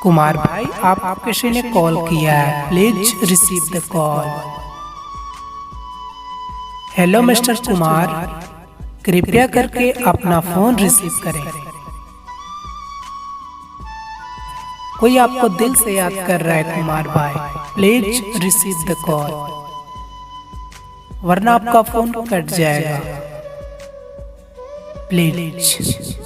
कुमार भाई, आप किसी ने कॉल किया है, please receive the call. Hello mister Kumar, कृपया करके अपना फोन रिसीव करें। कोई आपको दिल से याद कर रहा है कुमार भाई, प्लीज रिसीव द कॉल, वरना आपका फोन कट जाएगा, प्लीज।